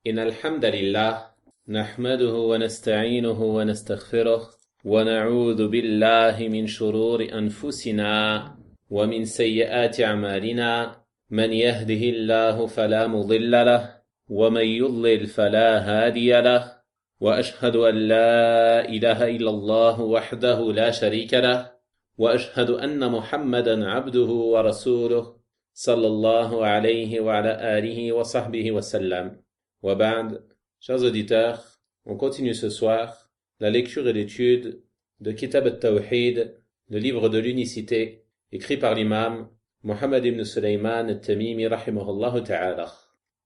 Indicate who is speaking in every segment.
Speaker 1: إن الحمد لله نحمده ونستعينه ونستغفره ونعوذ بالله من شرور أنفسنا ومن سيئات أعمالنا من يهده الله فلا مضل له ومن يضلل فلا هادي له وأشهد أن لا إله إلا الله وحده لا شريك له وأشهد أن محمدا عبده ورسوله صلى الله عليه وعلى آله وصحبه وسلم. Wabad, chers auditeurs, on continue ce soir la lecture et l'étude de Kitab al-Tawhid, le livre de l'unicité, écrit par l'imam Mohammed ibn Sulaiman al-Tamimi rahimahullah ta'ala.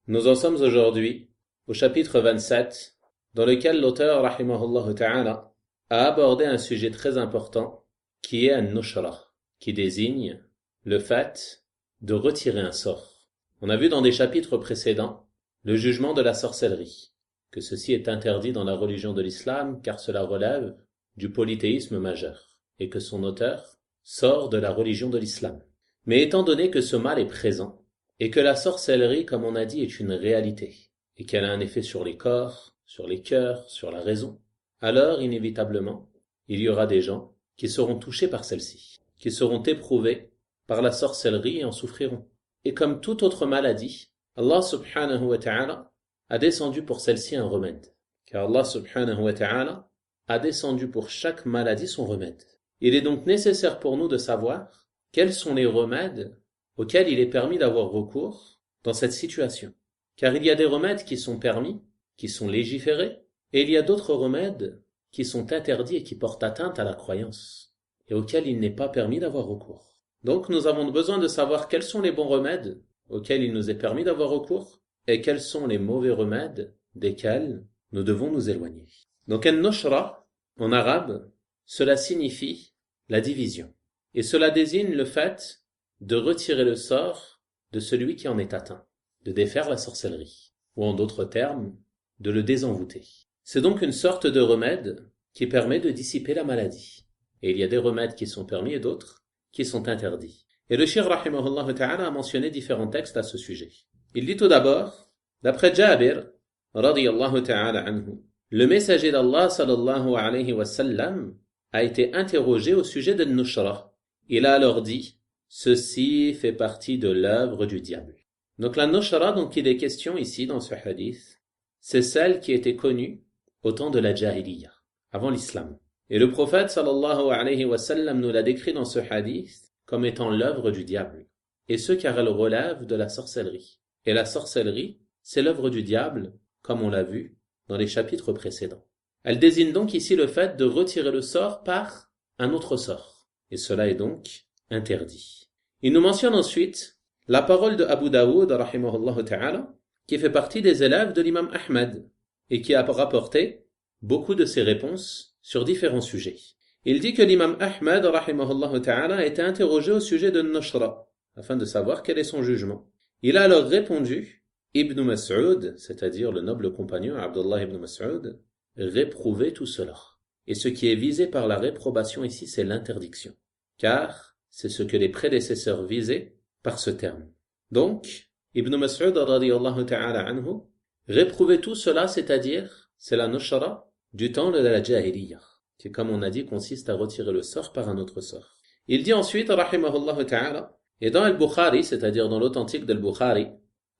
Speaker 1: Nous en sommes aujourd'hui au chapitre 27, dans lequel l'auteur rahimahullah ta'ala a abordé un sujet très important qui est an-nushra, qui désigne le fait de retirer un sort. On a vu dans des chapitres précédents le jugement de la sorcellerie, que ceci est interdit dans la religion de l'islam car cela relève du polythéisme majeur et que son auteur sort de la religion de l'islam. Mais étant donné que ce mal est présent et que la sorcellerie, comme on a dit, est une réalité et qu'elle a un effet sur les corps, sur les cœurs, sur la raison, alors inévitablement, il y aura des gens qui seront touchés par celle-ci, qui seront éprouvés par la sorcellerie et en souffriront. Et comme toute autre maladie, Allah subhanahu wa ta'ala a descendu pour celle-ci un remède. Car Allah subhanahu wa ta'ala a descendu pour chaque maladie son remède. Il est donc nécessaire pour nous de savoir quels sont les remèdes auxquels il est permis d'avoir recours dans cette situation. Car il y a des remèdes qui sont permis, qui sont légiférés, et il y a d'autres remèdes qui sont interdits et qui portent atteinte à la croyance, et auxquels il n'est pas permis d'avoir recours. Donc nous avons besoin de savoir quels sont les bons remèdes auxquels il nous est permis d'avoir recours, et quels sont les mauvais remèdes desquels nous devons nous éloigner. Donc an-nushra, en arabe, cela signifie la division. Et cela désigne le fait de retirer le sort de celui qui en est atteint, de défaire la sorcellerie, ou en d'autres termes, de le désenvoûter. C'est donc une sorte de remède qui permet de dissiper la maladie. Et il y a des remèdes qui sont permis et d'autres qui sont interdits. Et le Cheikh rahimahullah ta'ala a mentionné différents textes à ce sujet. Il dit tout d'abord, d'après Jabir, radiyallahu ta'ala anhu, le messager d'Allah sallallahu alayhi wa sallam a été interrogé au sujet de Nushra. Il a alors dit, ceci fait partie de l'œuvre du diable. Donc la Nushra dont il est question ici dans ce hadith, c'est celle qui était connue au temps de la Jahiliya, avant l'islam. Et le prophète sallallahu alayhi wa sallam nous l'a décrit dans ce hadith comme étant l'œuvre du diable, et ce car elle relève de la sorcellerie. Et la sorcellerie, c'est l'œuvre du diable, comme on l'a vu dans les chapitres précédents. Elle désigne donc ici le fait de retirer le sort par un autre sort, et cela est donc interdit. Il nous mentionne ensuite la parole de Abu Daoud, rahimahullah ta'ala, qui fait partie des élèves de l'imam Ahmad, et qui a rapporté beaucoup de ses réponses sur différents sujets. Il dit que l'imam Ahmad, rahimahullah ta'ala, a été interrogé au sujet de Nushra, afin de savoir quel est son jugement. Il a alors répondu, Ibn Mas'ud, c'est-à-dire le noble compagnon Abdullah ibn Mas'ud, réprouvait tout cela. Et ce qui est visé par la réprobation ici, c'est l'interdiction. Car c'est ce que les prédécesseurs visaient par ce terme. Donc, Ibn Mas'ud, radiyallahu ta'ala anhu, réprouvait tout cela, c'est-à-dire, c'est la Nushra du temps de la Jahiliya, qui, comme on a dit, consiste à retirer le sort par un autre sort. Il dit ensuite, rahimahullah ta'ala, et dans Al-Bukhari, c'est-à-dire dans l'authentique d'Al-Bukhari,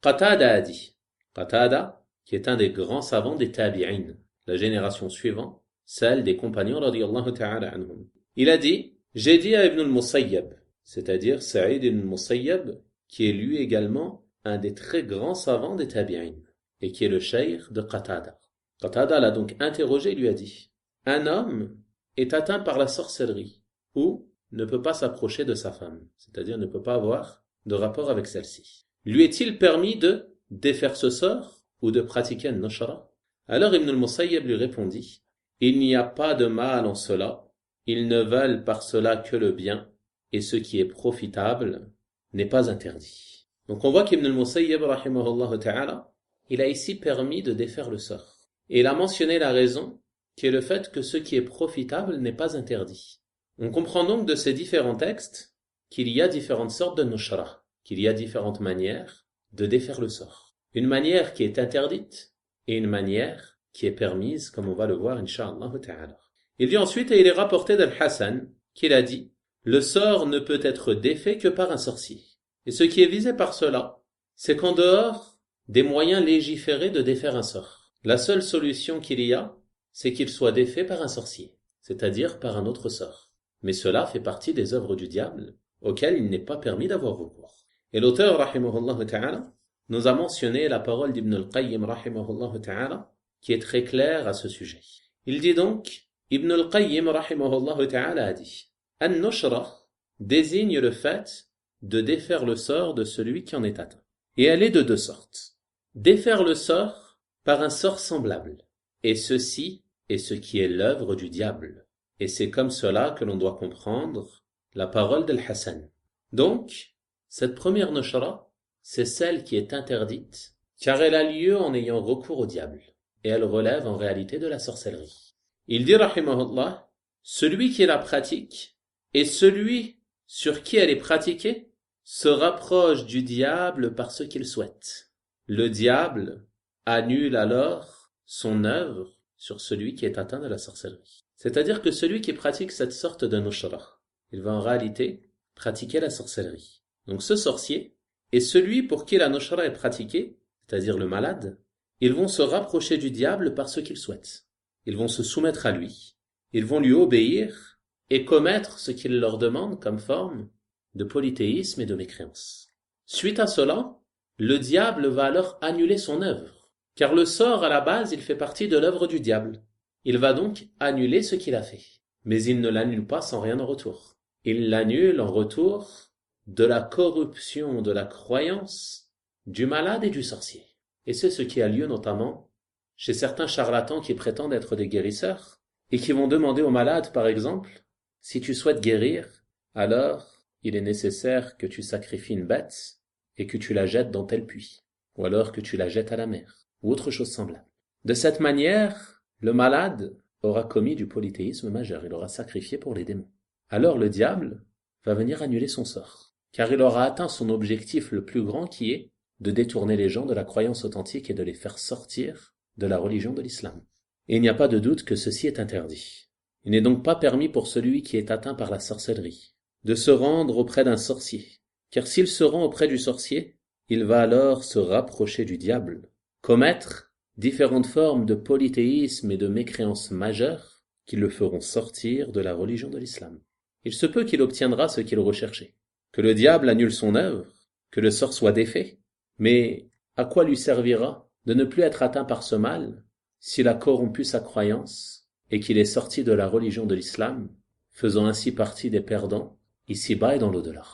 Speaker 1: Qatada a dit, Qatada, qui est un des grands savants des tabi'in, la génération suivante, celle des compagnons, radiyallahu ta'ala anhum. Il a dit, j'ai dit à Ibn al-Musayyab, c'est-à-dire Sa'id ibn al-Musayyab, qui est lui également un des très grands savants des tabi'in, et qui est le cheikh de Qatada. Qatada l'a donc interrogé et lui a dit, un homme est atteint par la sorcellerie ou ne peut pas s'approcher de sa femme, c'est-à-dire ne peut pas avoir de rapport avec celle-ci. Lui est-il permis de défaire ce sort ou de pratiquer un nushra? Alors Ibn al-Musayyib lui répondit, il n'y a pas de mal en cela, ils ne veulent par cela que le bien, et ce qui est profitable n'est pas interdit. Donc on voit qu'Ibn al-Musayyib, rahimahullah ta'ala, il a ici permis de défaire le sort. Et il a mentionné la raison, qui est le fait que ce qui est profitable n'est pas interdit. On comprend donc de ces différents textes qu'il y a différentes sortes de nushra, qu'il y a différentes manières de défaire le sort. Une manière qui est interdite, et une manière qui est permise, comme on va le voir, incha'Allah ta'ala. Il dit ensuite, et il est rapporté d'Al-Hassan, qu'il a dit, le sort ne peut être défait que par un sorcier. Et ce qui est visé par cela, c'est qu'en dehors des moyens légiférés de défaire un sort, la seule solution qu'il y a, c'est qu'il soit défait par un sorcier, c'est-à-dire par un autre sort. Mais cela fait partie des œuvres du diable, auxquelles il n'est pas permis d'avoir recours. Et l'auteur, rahimahullah ta'ala, nous a mentionné la parole d'Ibn al-Qayyim, rahimahullah ta'ala, qui est très claire à ce sujet. Il dit donc, Ibn al-Qayyim, rahimahullah ta'ala, a dit, An-Nushra désigne le fait de défaire le sort de celui qui en est atteint. Et elle est de deux sortes. Défaire le sort par un sort semblable. Et ceci est ce qui est l'œuvre du diable. Et c'est comme cela que l'on doit comprendre la parole d'Al-Hassan. Donc, cette première nushra, c'est celle qui est interdite, car elle a lieu en ayant recours au diable. Et elle relève en réalité de la sorcellerie. Il dit, rahimahullah, celui qui la pratique et celui sur qui elle est pratiquée se rapproche du diable par ce qu'il souhaite. Le diable annule alors son œuvre sur celui qui est atteint de la sorcellerie. C'est-à-dire que celui qui pratique cette sorte de nushra, il va en réalité pratiquer la sorcellerie. Donc ce sorcier et celui pour qui la nushra est pratiquée, c'est-à-dire le malade, ils vont se rapprocher du diable par ce qu'ils souhaitent. Ils vont se soumettre à lui. Ils vont lui obéir et commettre ce qu'il leur demande comme forme de polythéisme et de mécréance. Suite à cela, le diable va alors annuler son œuvre, car le sort à la base, il fait partie de l'œuvre du diable. Il va donc annuler ce qu'il a fait, mais il ne l'annule pas sans rien en retour. Il l'annule en retour de la corruption de la croyance du malade et du sorcier. Et c'est ce qui a lieu notamment chez certains charlatans qui prétendent être des guérisseurs et qui vont demander aux malades, par exemple, si tu souhaites guérir, alors il est nécessaire que tu sacrifies une bête et que tu la jettes dans tel puits, ou alors que tu la jettes à la mer, ou autre chose semblable. De cette manière, le malade aura commis du polythéisme majeur, il aura sacrifié pour les démons. Alors le diable va venir annuler son sort, car il aura atteint son objectif le plus grand qui est de détourner les gens de la croyance authentique et de les faire sortir de la religion de l'islam. Et il n'y a pas de doute que ceci est interdit. Il n'est donc pas permis pour celui qui est atteint par la sorcellerie de se rendre auprès d'un sorcier, car s'il se rend auprès du sorcier, il va alors se rapprocher du diable, commettre différentes formes de polythéisme et de mécréance majeure qui le feront sortir de la religion de l'islam. Il se peut qu'il obtiendra ce qu'il recherchait, que le diable annule son œuvre, que le sort soit défait, mais à quoi lui servira de ne plus être atteint par ce mal s'il a corrompu sa croyance et qu'il est sorti de la religion de l'islam, faisant ainsi partie des perdants ici-bas et dans l'au-delà.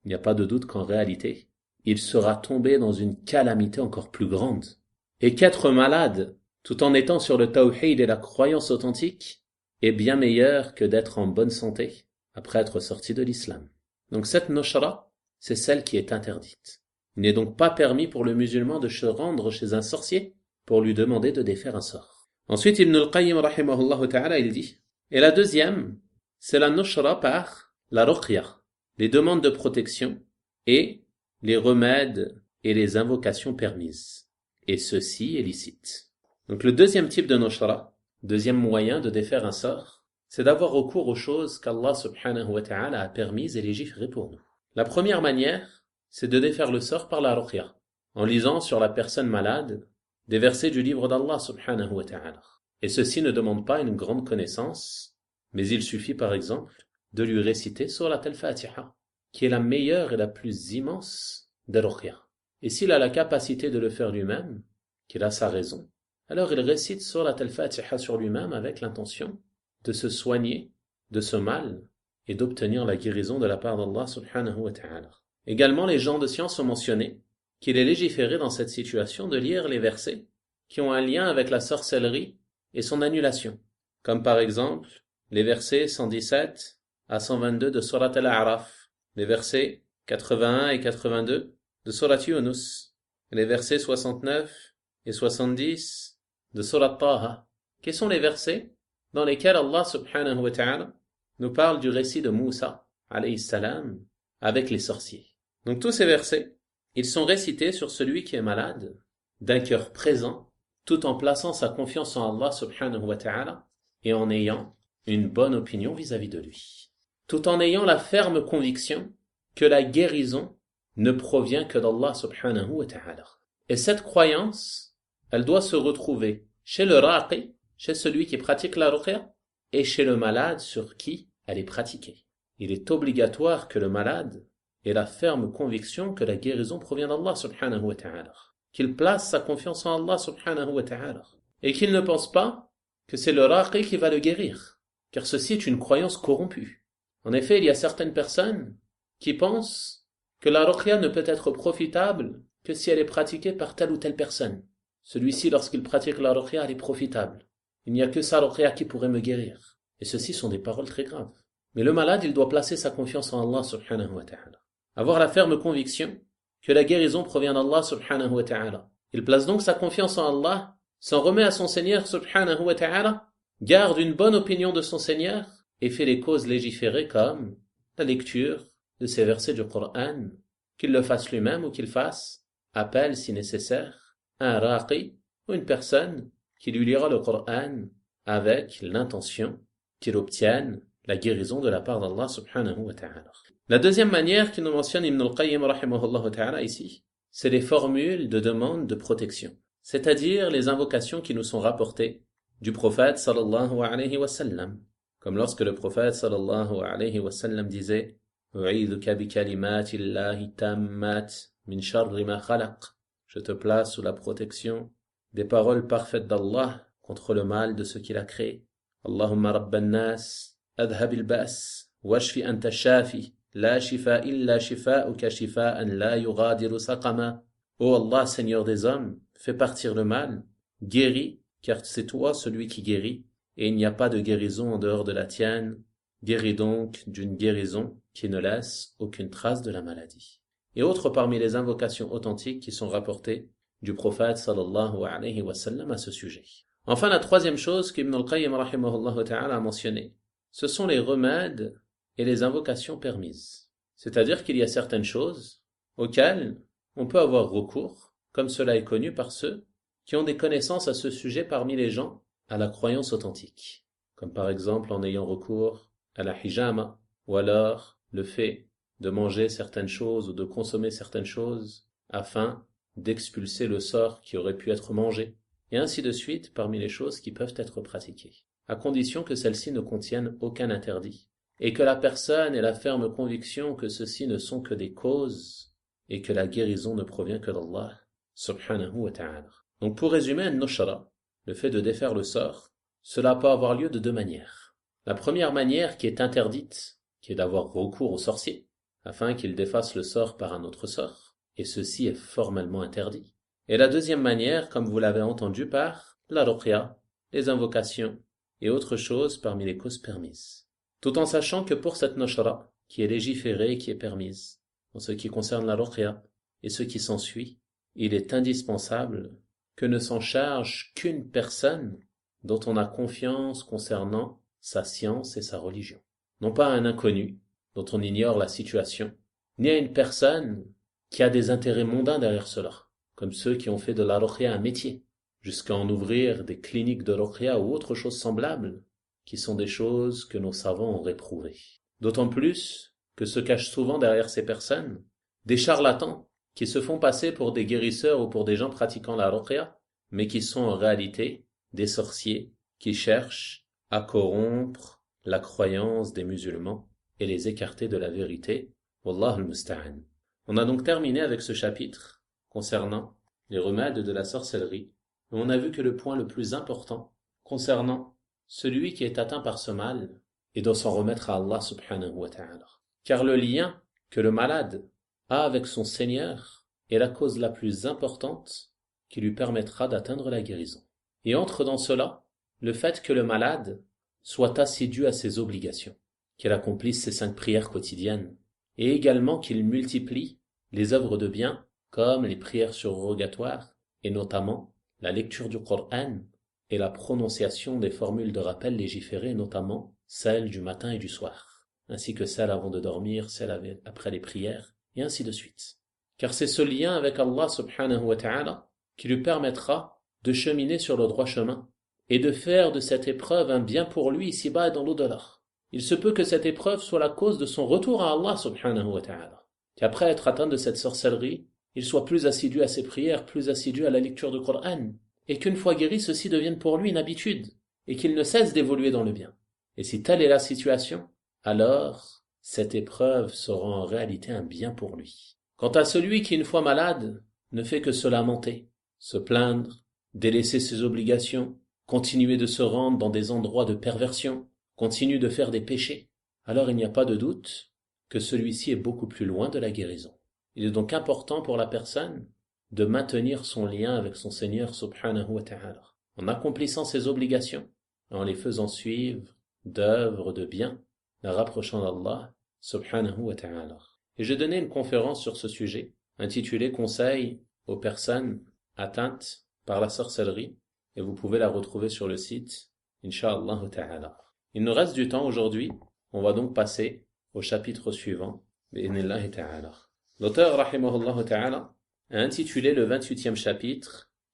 Speaker 1: Il n'y a pas de doute qu'en réalité, il sera tombé dans une calamité encore plus grande, et qu'être malade, tout en étant sur le tawhid et la croyance authentique, est bien meilleur que d'être en bonne santé après être sorti de l'islam. Donc cette nushra, c'est celle qui est interdite. Il n'est donc pas permis pour le musulman de se rendre chez un sorcier pour lui demander de défaire un sort. Ensuite, Ibn al-Qayyim, rahimahullah ta'ala, il dit, et la deuxième, c'est la nushra par la ruqya, les demandes de protection et les remèdes et les invocations permises. Et ceci est licite. Donc le deuxième type de nushra, deuxième moyen de défaire un sort, c'est d'avoir recours aux choses qu'Allah subhanahu wa ta'ala a permises et légiférées pour nous. La première manière, c'est de défaire le sort par la ruqya, en lisant sur la personne malade des versets du livre d'Allah subhanahu wa ta'ala. Et ceci ne demande pas une grande connaissance, mais il suffit par exemple de lui réciter Surat al-Fatiha, qui est la meilleure et la plus immense des ruqya. Et s'il a la capacité de le faire lui-même, qu'il a sa raison, alors il récite Surat al-Fatiha sur lui-même avec l'intention de se soigner de ce mal et d'obtenir la guérison de la part d'Allah subhanahu wa ta'ala. Également, les gens de science ont mentionné qu'il est légiféré dans cette situation de lire les versets qui ont un lien avec la sorcellerie et son annulation, comme par exemple les versets 117 à 122 de Surat al-A'raf, les versets 81 et 82 de Surat Yunus, les versets 69 et 70 de Surat Taha. Quels sont les versets dans lesquels Allah subhanahu wa ta'ala nous parle du récit de Moussa alayhi salam avec les sorciers? Donc tous ces versets, ils sont récités sur celui qui est malade d'un cœur présent, tout en plaçant sa confiance en Allah subhanahu wa ta'ala et en ayant une bonne opinion vis-à-vis de lui. Tout en ayant la ferme conviction que la guérison ne provient que d'Allah subhanahu wa ta'ala. Et cette croyance, elle doit se retrouver chez le raqi, chez celui qui pratique la ruqya, et chez le malade sur qui elle est pratiquée. Il est obligatoire que le malade ait la ferme conviction que la guérison provient d'Allah subhanahu wa ta'ala, qu'il place sa confiance en Allah subhanahu wa ta'ala, et qu'il ne pense pas que c'est le raqi qui va le guérir, car ceci est une croyance corrompue. En effet, il y a certaines personnes qui pensent que la ruqya ne peut être profitable que si elle est pratiquée par telle ou telle personne. Celui-ci, lorsqu'il pratique la ruqya, elle est profitable. Il n'y a que sa ruqya qui pourrait me guérir. Et ceci sont des paroles très graves. Mais le malade, il doit placer sa confiance en Allah subhanahu wa ta'ala. Avoir la ferme conviction que la guérison provient d'Allah subhanahu wa ta'ala. Il place donc sa confiance en Allah, s'en remet à son Seigneur subhanahu wa ta'ala, garde une bonne opinion de son Seigneur et fait les causes légiférées comme la lecture de ces versets du Coran, qu'il le fasse lui-même ou qu'il fasse appel si nécessaire à un raqi ou une personne qui lui lira le Coran avec l'intention qu'il obtienne la guérison de la part d'Allah subhanahu wa ta'ala. La deuxième manière qu'il nous mentionne Ibn al-Qayyim rahimahullah ta'ala ici, c'est les formules de demande de protection, c'est-à-dire les invocations qui nous sont rapportées du prophète sallallahu alayhi wa sallam, comme lorsque le prophète sallallahu alayhi wa sallam disait أعيذك بكلمات الله التامات من شر ما خلق. Je te place sous la protection des paroles parfaites d'Allah contre le mal de ce qu'il a créé. Allahumma rabban nas, adhhab al-ba's, washfi anta shafi, la shifa illa shifa'uka shifa'an la yughadiru saqama. Ô Allah, Seigneur des hommes, fais partir le mal, guéris, car c'est toi celui qui guérit, et il n'y a pas de guérison en dehors de la tienne. Guéris donc d'une guérison qui ne laisse aucune trace de la maladie. Et autres parmi les invocations authentiques qui sont rapportées du prophète sallallahu alayhi wa sallam à ce sujet. Enfin, la troisième chose qu'Ibn al-Qayyim rahimahullah ta'ala a mentionné, ce sont les remèdes et les invocations permises. C'est-à-dire qu'il y a certaines choses auxquelles on peut avoir recours, comme cela est connu par ceux qui ont des connaissances à ce sujet parmi les gens à la croyance authentique. Comme par exemple en ayant recours à la hijama, ou alors le fait de manger certaines choses ou de consommer certaines choses afin d'expulser le sort qui aurait pu être mangé, et ainsi de suite parmi les choses qui peuvent être pratiquées, à condition que celles-ci ne contiennent aucun interdit, et que la personne ait la ferme conviction que ceux-ci ne sont que des causes, et que la guérison ne provient que d'Allah, subhanahu wa ta'ala. Donc pour résumer, an-nushra, le fait de défaire le sort, cela peut avoir lieu de deux manières. La première manière qui est interdite, qui est d'avoir recours au sorcier, afin qu'il défasse le sort par un autre sort, et ceci est formellement interdit. Et la deuxième manière, comme vous l'avez entendu, par la ruqya, les invocations, et autres choses parmi les causes permises. Tout en sachant que pour cette nushra, qui est légiférée et qui est permise, en ce qui concerne la ruqya, et ce qui s'ensuit, il est indispensable que ne s'en charge qu'une personne dont on a confiance concernant sa science et sa religion. Non pas à un inconnu, dont on ignore la situation, ni à une personne qui a des intérêts mondains derrière cela, comme ceux qui ont fait de la ruqya un métier, jusqu'à en ouvrir des cliniques de ruqya ou autres choses semblables, qui sont des choses que nos savants ont réprouvées. D'autant plus que se cachent souvent derrière ces personnes des charlatans qui se font passer pour des guérisseurs ou pour des gens pratiquant la ruqya, mais qui sont en réalité des sorciers qui cherchent à corrompre la croyance des musulmans et les écarter de la vérité. Wallah al-musta'an. On a donc terminé avec ce chapitre concernant les remèdes de la sorcellerie. Et on a vu que le point le plus important concernant celui qui est atteint par ce mal est de s'en remettre à Allah subhanahu wa ta'ala. Car le lien que le malade a avec son Seigneur est la cause la plus importante qui lui permettra d'atteindre la guérison. Et entre dans cela le fait que le malade soit assidu à ses obligations, qu'il accomplisse ses 5 prières quotidiennes, et également qu'il multiplie les œuvres de bien, comme les prières surrogatoires, et notamment la lecture du Coran et la prononciation des formules de rappel légiférées, notamment celles du matin et du soir, ainsi que celles avant de dormir, celles après les prières, et ainsi de suite. Car c'est ce lien avec Allah subhanahu wa ta'ala qui lui permettra de cheminer sur le droit chemin et de faire de cette épreuve un bien pour lui ici-bas et dans l'au-delà. Il se peut que cette épreuve soit la cause de son retour à Allah subhanahu wa ta'ala. Qu'après être atteint de cette sorcellerie, il soit plus assidu à ses prières, plus assidu à la lecture du Coran, et qu'une fois guéri, ceci devienne pour lui une habitude, et qu'il ne cesse d'évoluer dans le bien. Et si telle est la situation, alors cette épreuve sera en réalité un bien pour lui. Quant à celui qui, une fois malade, ne fait que se lamenter, se plaindre, délaisser ses obligations, continuer de se rendre dans des endroits de perversion, continue de faire des péchés, alors il n'y a pas de doute que celui-ci est beaucoup plus loin de la guérison. Il est donc important pour la personne de maintenir son lien avec son Seigneur subhanahu wa ta'ala, en accomplissant ses obligations, en les faisant suivre d'œuvres de bien, la rapprochant d'Allah subhanahu wa ta'ala. Et j'ai donné une conférence sur ce sujet, intitulée Conseils aux personnes atteintes par la sorcellerie, et vous pouvez la retrouver sur le site, Inch'Allah ta'ala. Il nous reste du temps aujourd'hui, on va donc passer au chapitre suivant, bi'idhnillahi ta'ala. L'auteur, rahimahullah ta'ala, a intitulé le 28e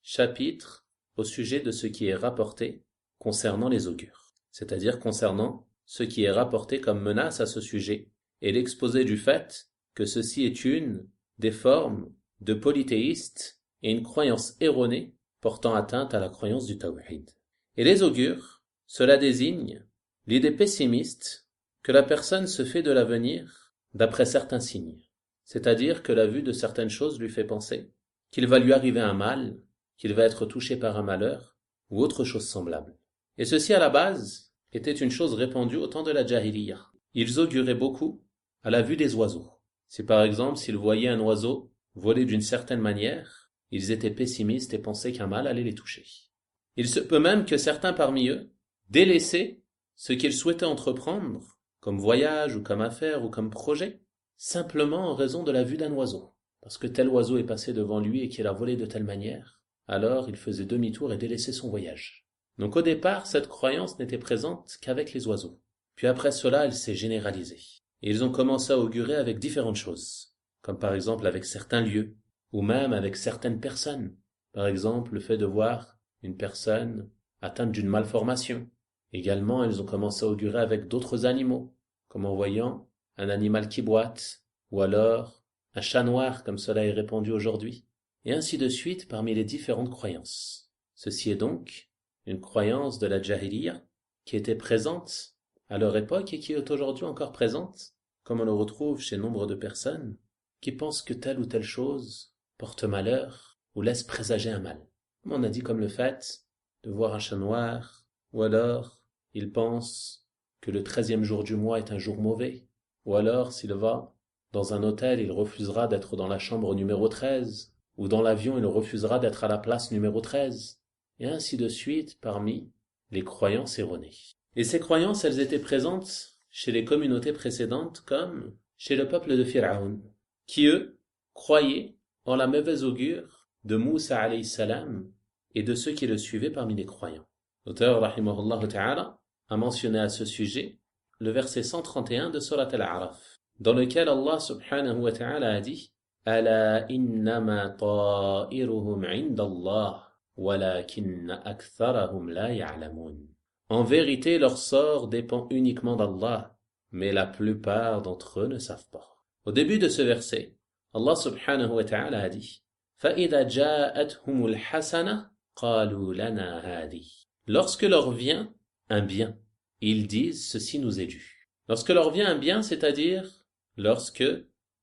Speaker 1: chapitre au sujet de ce qui est rapporté concernant les augures, c'est-à-dire concernant ce qui est rapporté comme menace à ce sujet, et l'exposé du fait que ceci est une des formes de polythéistes et une croyance erronée portant atteinte à la croyance du tawhid. Et les augures, cela désigne l'idée pessimiste que la personne se fait de l'avenir d'après certains signes, c'est-à-dire que la vue de certaines choses lui fait penser qu'il va lui arriver un mal, qu'il va être touché par un malheur ou autre chose semblable. Et ceci à la base était une chose répandue au temps de la Jahiliya. Ils auguraient beaucoup à la vue des oiseaux. Si par exemple s'ils voyaient un oiseau voler d'une certaine manière, ils étaient pessimistes et pensaient qu'un mal allait les toucher. Il se peut même que certains parmi eux délaissaient ce qu'ils souhaitaient entreprendre, comme voyage ou comme affaire ou comme projet, simplement en raison de la vue d'un oiseau. Parce que tel oiseau est passé devant lui et qu'il a volé de telle manière, alors il faisait demi-tour et délaissait son voyage. Donc au départ, cette croyance n'était présente qu'avec les oiseaux. Puis après cela, elle s'est généralisée. Et ils ont commencé à augurer avec différentes choses, comme par exemple avec certains lieux, ou même avec certaines personnes. Par exemple, le fait de voir une personne atteinte d'une malformation. Également, ils ont commencé à augurer avec d'autres animaux, comme en voyant un animal qui boite, ou alors un chat noir, comme cela est répandu aujourd'hui, et ainsi de suite parmi les différentes croyances. Ceci est donc une croyance de la Jahiliya qui était présente à leur époque et qui est aujourd'hui encore présente, comme on le retrouve chez nombre de personnes qui pensent que telle ou telle chose porte malheur ou laisse présager un mal. Comme on a dit, comme le fait de voir un chat noir, ou alors il pense que le 13e jour du mois est un jour mauvais, ou alors s'il va dans un hôtel, il refusera d'être dans la chambre numéro 13, ou dans l'avion, il refusera d'être à la place numéro 13, et ainsi de suite parmi les croyances erronées. Et ces croyances, elles étaient présentes chez les communautés précédentes comme chez le peuple de Pharaon, qui eux croyaient en la mauvaise augure de Moussa alayhi salam et de ceux qui le suivaient parmi les croyants. L'auteur, rahimahullah ta'ala, a mentionné à ce sujet le verset 131 de Surat Al-A'raf, dans lequel Allah subhanahu wa ta'ala a dit « Ala innama ta'iruhum indallah, walakinna aktharahum la ya'lamun » En vérité, leur sort dépend uniquement d'Allah, mais la plupart d'entre eux ne savent pas. Au début de ce verset, Allah subhanahu wa ta'ala a dit « فَإِذَا جَاءَتْهُمُ الْحَسَنَةُ قَالُوا لَنَا هَذِهِ » Lorsque leur vient un bien, ils disent « ceci nous est dû ». Lorsque leur vient un bien, c'est-à-dire lorsque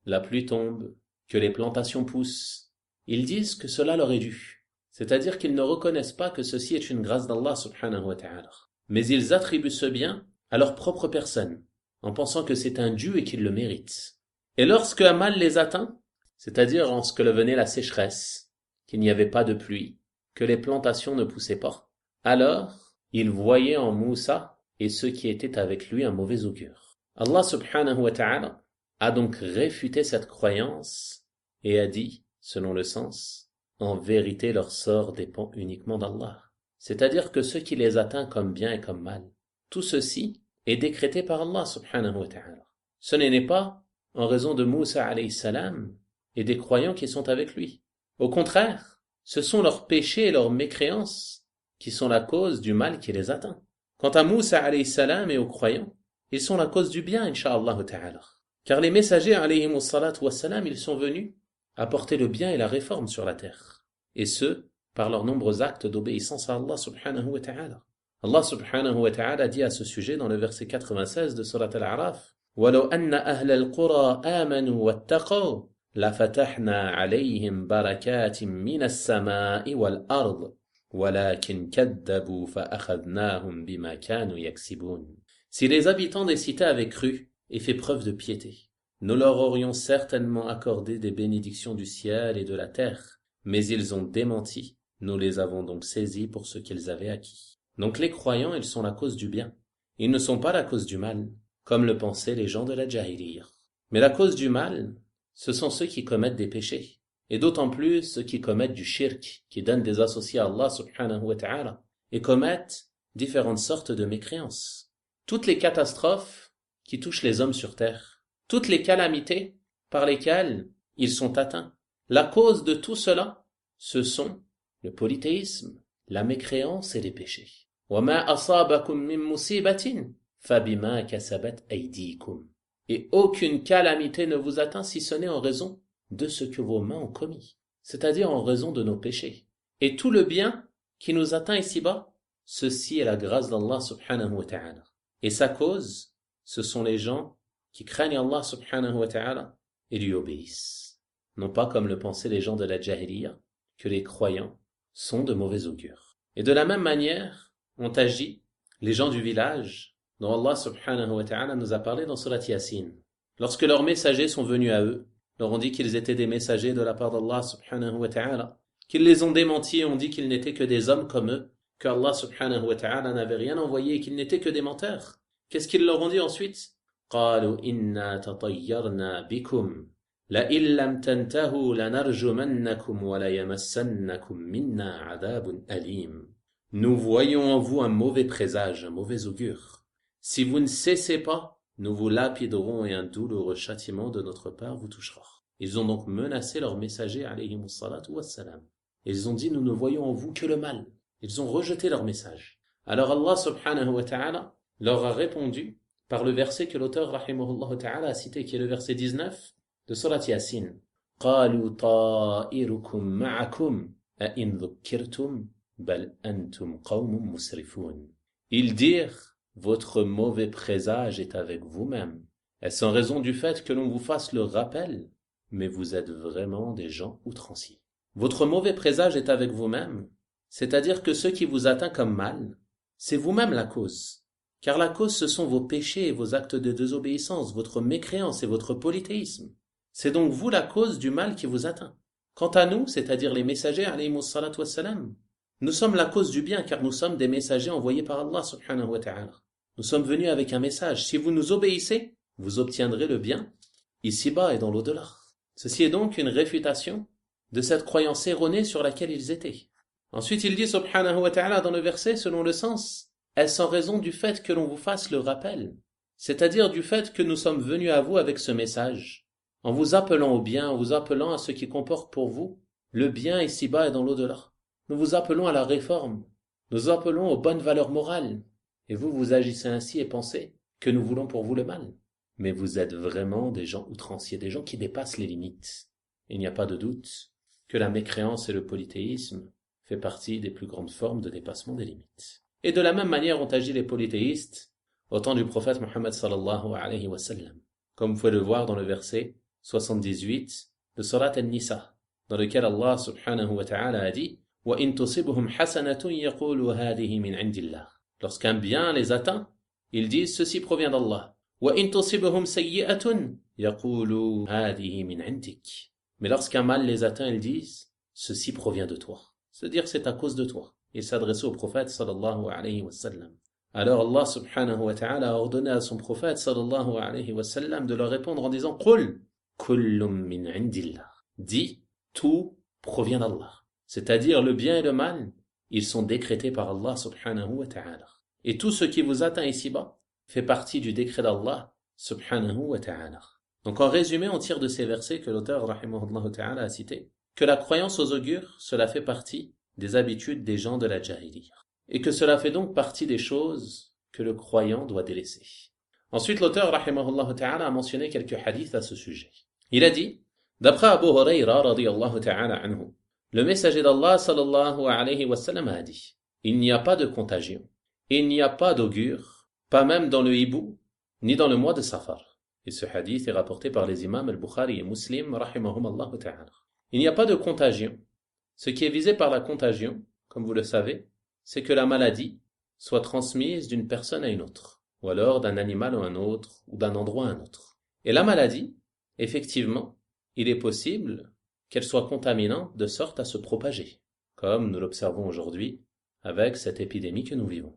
Speaker 1: la pluie tombe, que les plantations poussent, ils disent que cela leur est dû. C'est-à-dire qu'ils ne reconnaissent pas que ceci est une grâce d'Allah subhanahu wa ta'ala. Mais ils attribuent ce bien à leur propre personne, en pensant que c'est un dû et qu'ils le méritent. Et lorsque un mal les atteint, c'est-à-dire lorsque venait la sécheresse, qu'il n'y avait pas de pluie, que les plantations ne poussaient pas, alors ils voyaient en Moussa et ceux qui étaient avec lui un mauvais augure. Allah subhanahu wa ta'ala a donc réfuté cette croyance et a dit, selon le sens, en vérité leur sort dépend uniquement d'Allah. C'est-à-dire que ce qui les atteint comme bien et comme mal, tout ceci est décrété par Allah subhanahu wa ta'ala. Ce n'est pas en raison de Moussa alayhi salam et des croyants qui sont avec lui. Au contraire, ce sont leurs péchés et leurs mécréances qui sont la cause du mal qui les atteint. Quant à Moussa alayhi salam et aux croyants, ils sont la cause du bien, incha'Allah ta'ala. Car les messagers alayhimu salatu wassalam, ils sont venus apporter le bien et la réforme sur la terre. Et ce, par leurs nombreux actes d'obéissance à Allah subhanahu wa ta'ala. Allah subhanahu wa ta'ala dit à ce sujet dans le verset 96 de Surat Al-A'raf: وَلَوْ أَنَّ أَهْلَ الْقُرَىٰ آمَنُوا وَاتَّقَوْا لَفَتَحْنَا عَلَيْهِمْ بَرَكَاتٍ مِّنَ السَّمَاءِ وَالْأَرْضِ وَلَكِنْ كَذَّبُوا فَأَخَذْنَاهُمْ بِمَا كَانُوا يَكْسِبُونَ. Si les habitants des cités avaient cru et fait preuve de piété, nous leur aurions certainement accordé des bénédictions du ciel et de la terre, mais ils ont démenti, nous les avons donc saisis pour ce qu'ils avaient acquis. Donc les croyants, ils sont la cause du bien, ils ne sont pas la cause du mal, comme le pensaient les gens de la Jahiliyyah. Mais la cause du mal, ce sont ceux qui commettent des péchés, et d'autant plus ceux qui commettent du shirk, qui donnent des associés à Allah subhanahu wa ta'ala, et commettent différentes sortes de mécréances. Toutes les catastrophes qui touchent les hommes sur terre, toutes les calamités par lesquelles ils sont atteints, la cause de tout cela, ce sont le polythéisme, la mécréance et les péchés. وَمَا أَصَابَكُم مِّن مُّصِيبَةٍ فَبِمَا كَسَبَتْ أَيْدِيكُمْ. Et aucune calamité ne vous atteint si ce n'est en raison de ce que vos mains ont commis, c'est-à-dire en raison de nos péchés. Et tout le bien qui nous atteint ici-bas, ceci est la grâce d'Allah subhanahu wa ta'ala. Et sa cause, ce sont les gens qui craignent Allah subhanahu wa ta'ala et lui obéissent. Non pas comme le pensaient les gens de la Jahiliyyah, que les croyants sont de mauvais augure. Et de la même manière, ont agi les gens du village dont Allah subhanahu wa ta'ala nous a parlé dans Surat Yasin. Lorsque leurs messagers sont venus à eux, leur ont dit qu'ils étaient des messagers de la part d'Allah subhanahu wa ta'ala, qu'ils les ont démentis et ont dit qu'ils n'étaient que des hommes comme eux, que Allah subhanahu wa ta'ala n'avait rien envoyé et qu'ils n'étaient que des menteurs. Qu'est-ce qu'ils leur ont dit ensuite? قالوا إنا تطيرنا بكم لئن لم تنتهوا لنرجمنكم وليمسنكم منا عذاب أليم. Nous voyons en vous un mauvais présage, un mauvais augure. Si vous ne cessez pas, nous vous lapiderons et un douloureux châtiment de notre part vous touchera. Ils ont donc menacé leurs messagers alayhimu salatu wassalam. Ils ont dit: nous ne voyons en vous que le mal. Ils ont rejeté leur message. Alors Allah subhanahu wa ta'ala leur a répondu par le verset que l'auteur rahimahullah ta'ala a cité, qui est le verset 19 de Surat Yasin. قالوا طائركم معكم أئن ذكرتم بل أنتم قوم مسرفون. Ils dirent: votre mauvais présage est avec vous-même. Est-ce en raison du fait que l'on vous fasse le rappel? Mais vous êtes vraiment des gens outranciers. Votre mauvais présage est avec vous-même, c'est-à-dire que ce qui vous atteint comme mal, c'est vous-même la cause. Car la cause, ce sont vos péchés et vos actes de désobéissance, votre mécréance et votre polythéisme. C'est donc vous la cause du mal qui vous atteint. Quant à nous, c'est-à-dire les messagers, alayhimus salatu wassalam, nous sommes la cause du bien, car nous sommes des messagers envoyés par Allah subhanahu wa ta'ala. Nous sommes venus avec un message. Si vous nous obéissez, vous obtiendrez le bien, ici-bas et dans l'au-delà. Ceci est donc une réfutation de cette croyance erronée sur laquelle ils étaient. Ensuite, il dit subhanahu wa ta'ala dans le verset, selon le sens: est-ce en raison du fait que l'on vous fasse le rappel, c'est-à-dire du fait que nous sommes venus à vous avec ce message, en vous appelant au bien, en vous appelant à ce qui comporte pour vous le bien ici-bas et dans l'au-delà. Nous vous appelons à la réforme, nous appelons aux bonnes valeurs morales, et vous, vous agissez ainsi et pensez que nous voulons pour vous le mal. Mais vous êtes vraiment des gens outranciers, des gens qui dépassent les limites. Il n'y a pas de doute que la mécréance et le polythéisme fait partie des plus grandes formes de dépassement des limites. Et de la même manière ont agi les polythéistes au temps du prophète Mohammed sallallahu alayhi wa sallam, comme vous pouvez le voir dans le verset 78 de Surat An-Nisa, dans lequel Allah subhanahu wa ta'ala a dit: وَإِن تُصِبْهُمْ حَسَنَةٌ يَقُولُوا هَذِهِ مِنْ عِنْدِ اللَّهِ. Lorsqu'un bien les atteint, ils disent: ceci provient d'Allah. وَإِن تُصِبْهُمْ سَيِّئَةٌ يَقُولُوا هَذِهِ مِنْ عِنْدِكَ. Mais lorsqu'un mal les atteint, ils disent: ceci provient de toi. C'est-à-dire c'est à cause de toi. Il s'adressait au prophète sallallahu alayhi wa sallam. Alors Allah subhanahu wa ta'ala a ordonné à son prophète sallallahu alayhi wa sallam de leur répondre en disant: قُلْ كُلٌّ مِّنْ عِنْدِ اللَّهِ. Dis: tout provient d'Allah. C'est-à-dire le bien et le mal, ils sont décrétés par Allah subhanahu wa ta'ala. Et tout ce qui vous atteint ici-bas fait partie du décret d'Allah subhanahu wa ta'ala. Donc en résumé, on tire de ces versets que l'auteur rahimahullah ta'ala a cités que la croyance aux augures, cela fait partie des habitudes des gens de la Jahiliya. Et que cela fait donc partie des choses que le croyant doit délaisser. Ensuite, l'auteur, rahimahullah ta'ala, a mentionné quelques hadiths à ce sujet. Il a dit, d'après Abu Huraira, radiyallahu ta'ala anhu, le messager d'Allah, sallallahu alayhi wa sallam, a dit, il n'y a pas de contagion, il n'y a pas d'augure, pas même dans le hibou, ni dans le mois de Safar. Et ce hadith est rapporté par les imams al-Bukhari et Muslim, rahimahumallahu ta'ala. Il n'y a pas de contagion. Ce qui est visé par la contagion, comme vous le savez, c'est que la maladie soit transmise d'une personne à une autre, ou alors d'un animal à un autre, ou d'un endroit à un autre. Et la maladie, effectivement, il est possible qu'elle soit contaminante de sorte à se propager, comme nous l'observons aujourd'hui avec cette épidémie que nous vivons.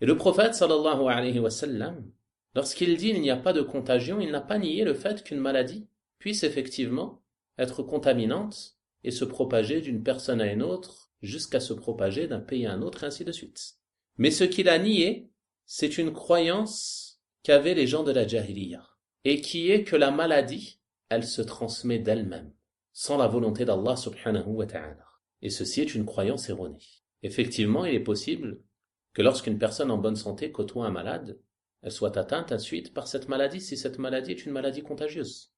Speaker 1: Et le prophète sallallahu alayhi wa sallam, lorsqu'il dit il n'y a pas de contagion, il n'a pas nié le fait qu'une maladie puisse effectivement être contaminante et se propager d'une personne à une autre jusqu'à se propager d'un pays à un autre et ainsi de suite. Mais ce qu'il a nié, c'est une croyance qu'avaient les gens de la Jahiliya et qui est que la maladie, elle se transmet d'elle-même, sans la volonté d'Allah subhanahu wa ta'ala. Et ceci est une croyance erronée. Effectivement, il est possible que lorsqu'une personne en bonne santé côtoie un malade, elle soit atteinte ensuite par cette maladie si cette maladie est une maladie contagieuse.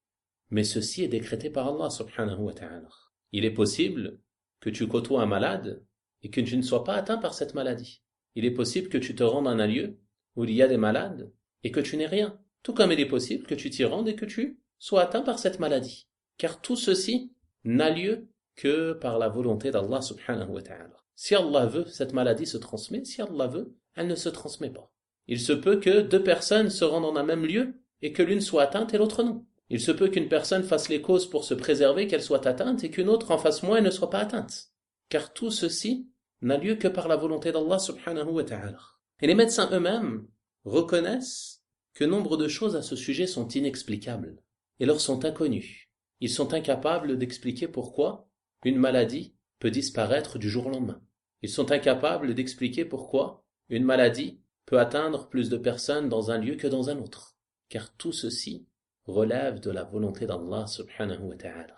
Speaker 1: Mais ceci est décrété par Allah subhanahu wa ta'ala. Il est possible que tu côtoies un malade et que tu ne sois pas atteint par cette maladie. Il est possible que tu te rendes dans un lieu où il y a des malades et que tu n'aies rien. Tout comme il est possible que tu t'y rendes et que tu sois atteint par cette maladie. Car tout ceci n'a lieu que par la volonté d'Allah subhanahu wa ta'ala. Si Allah veut, cette maladie se transmet. Si Allah veut, elle ne se transmet pas. Il se peut que deux personnes se rendent dans un même lieu et que l'une soit atteinte et l'autre non. Il se peut qu'une personne fasse les causes pour se préserver, qu'elle soit atteinte, et qu'une autre en fasse moins et ne soit pas atteinte. Car tout ceci n'a lieu que par la volonté d'Allah subhanahu wa ta'ala. Et les médecins eux-mêmes reconnaissent que nombre de choses à ce sujet sont inexplicables et leur sont inconnues. Ils sont incapables d'expliquer pourquoi une maladie peut disparaître du jour au lendemain. Ils sont incapables d'expliquer pourquoi une maladie peut atteindre plus de personnes dans un lieu que dans un autre. Car tout ceci relève de la volonté d'Allah subhanahu wa ta'ala.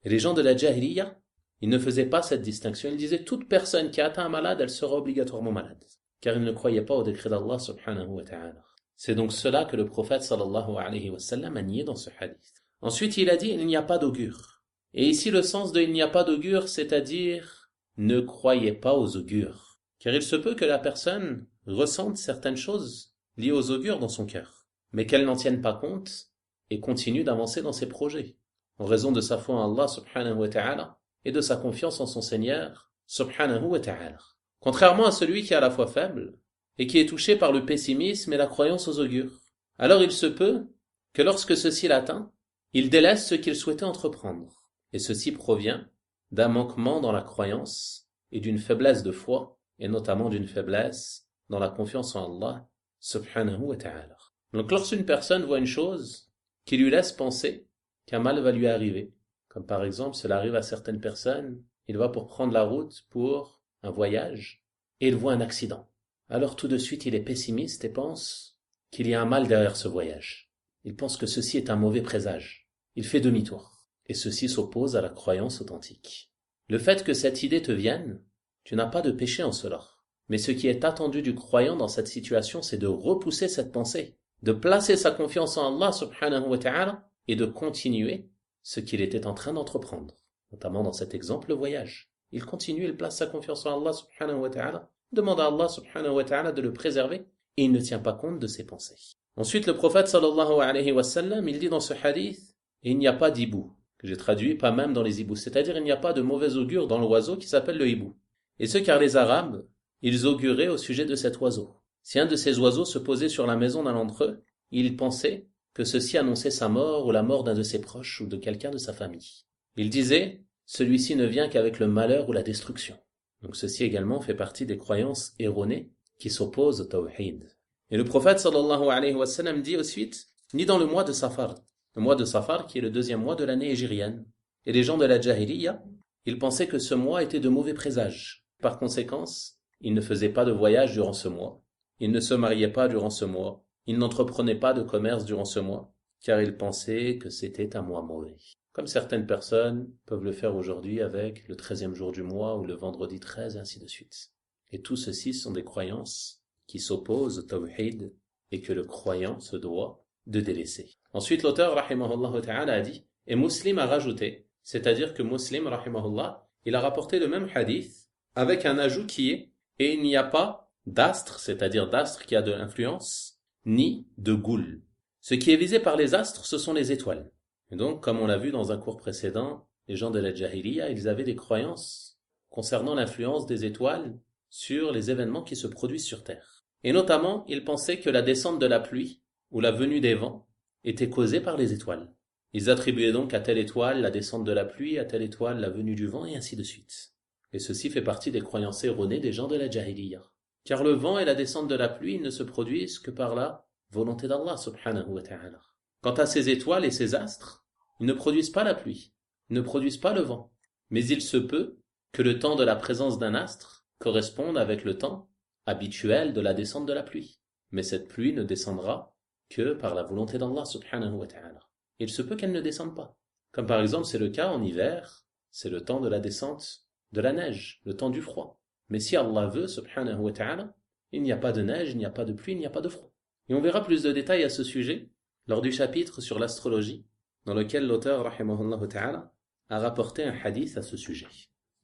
Speaker 1: Et les gens de la Jahiliya, ils ne faisaient pas cette distinction. Ils disaient toute personne qui a atteint un malade, elle sera obligatoirement malade. Car ils ne croyaient pas au décret d'Allah subhanahu wa ta'ala. C'est donc cela que le prophète sallallahu alayhi wa sallam a nié dans ce hadith. Ensuite, il a dit il n'y a pas d'augure. Et ici, le sens de il n'y a pas d'augure, c'est-à-dire ne croyez pas aux augures. Car il se peut que la personne ressente certaines choses liées aux augures dans son cœur, mais qu'elle n'en tienne pas compte et continue d'avancer dans ses projets, en raison de sa foi en Allah subhanahu wa ta'ala et de sa confiance en son Seigneur subhanahu wa ta'ala. Contrairement à celui qui a la foi faible et qui est touché par le pessimisme et la croyance aux augures. Alors il se peut que lorsque ceci l'atteint, il délaisse ce qu'il souhaitait entreprendre. Et ceci provient d'un manquement dans la croyance et d'une faiblesse de foi, et notamment d'une faiblesse dans la confiance en Allah subhanahu wa ta'ala. Donc lorsqu'une personne voit une chose qui lui laisse penser qu'un mal va lui arriver, comme par exemple cela arrive à certaines personnes, il va pour prendre la route pour un voyage et il voit un accident. Alors tout de suite il est pessimiste et pense qu'il y a un mal derrière ce voyage. Il pense que ceci est un mauvais présage. Il fait demi-tour. Et ceci s'oppose à la croyance authentique. Le fait que cette idée te vienne, tu n'as pas de péché en cela. Mais ce qui est attendu du croyant dans cette situation, c'est de repousser cette pensée, de placer sa confiance en Allah subhanahu wa ta'ala et de continuer ce qu'il était en train d'entreprendre. Notamment dans cet exemple, le voyage. Il continue, il place sa confiance en Allah subhanahu wa ta'ala, demande à Allah subhanahu wa ta'ala de le préserver et il ne tient pas compte de ses pensées. Ensuite, le prophète sallallahu alayhi wa sallam, il dit dans ce hadith, il n'y a pas d'hibou, que j'ai traduit pas même dans les hiboux, c'est-à-dire il n'y a pas de mauvais augure dans l'oiseau qui s'appelle le hibou. Et ce car les Arabes, ils auguraient au sujet de cet oiseau. Si un de ces oiseaux se posait sur la maison d'un d'entre eux, ils pensaient que ceci annonçait sa mort ou la mort d'un de ses proches ou de quelqu'un de sa famille. Ils disaient, celui-ci ne vient qu'avec le malheur ou la destruction. Donc ceci également fait partie des croyances erronées qui s'opposent au tawhid. Et le prophète sallallahu alayhi wa sallam dit ensuite, ni dans le mois de Safar, le mois de Safar qui est le deuxième mois de l'année hégirienne. Et les gens de la Jahiliya, ils pensaient que ce mois était de mauvais présages. Par conséquence, ils ne faisaient pas de voyage durant ce mois, ils ne se mariaient pas durant ce mois, ils n'entreprenaient pas de commerce durant ce mois, car ils pensaient que c'était un mois mauvais. Comme certaines personnes peuvent le faire aujourd'hui avec le 13e jour du mois ou le vendredi 13, et ainsi de suite. Et tout ceci sont des croyances qui s'opposent au tawhid et que le croyant se doit de délaisser. Ensuite, l'auteur, rahimahullah ta'ala, a dit, et Muslim a rajouté, c'est-à-dire que Muslim, rahimahullah, il a rapporté le même hadith avec un ajout qui est, et il n'y a pas d'astre, c'est-à-dire d'astre qui a de l'influence, ni de goul. Ce qui est visé par les astres, ce sont les étoiles. Et donc, comme on l'a vu dans un cours précédent, les gens de la Jahiliya, ils avaient des croyances concernant l'influence des étoiles sur les événements qui se produisent sur Terre. Et notamment, ils pensaient que la descente de la pluie ou la venue des vents était causée par les étoiles. Ils attribuaient donc à telle étoile la descente de la pluie, à telle étoile la venue du vent, et ainsi de suite. Et ceci fait partie des croyances erronées des gens de la Jahiliya. Car le vent et la descente de la pluie ne se produisent que par la volonté d'Allah subhanahu wa ta'ala. Quant à ces étoiles et ces astres, ils ne produisent pas la pluie, ils ne produisent pas le vent. Mais il se peut que le temps de la présence d'un astre corresponde avec le temps habituel de la descente de la pluie. Mais cette pluie ne descendra que par la volonté d'Allah subhanahu wa ta'ala. Il se peut qu'elle ne descende pas. Comme par exemple c'est le cas en hiver, c'est le temps de la descente de la neige, le temps du froid. Mais si Allah veut subhanahu wa ta'ala, il n'y a pas de neige, il n'y a pas de pluie, il n'y a pas de froid. Et on verra plus de détails à ce sujet lors du chapitre sur l'astrologie, dans lequel l'auteur rahimahullah ta'ala a rapporté un hadith à ce sujet.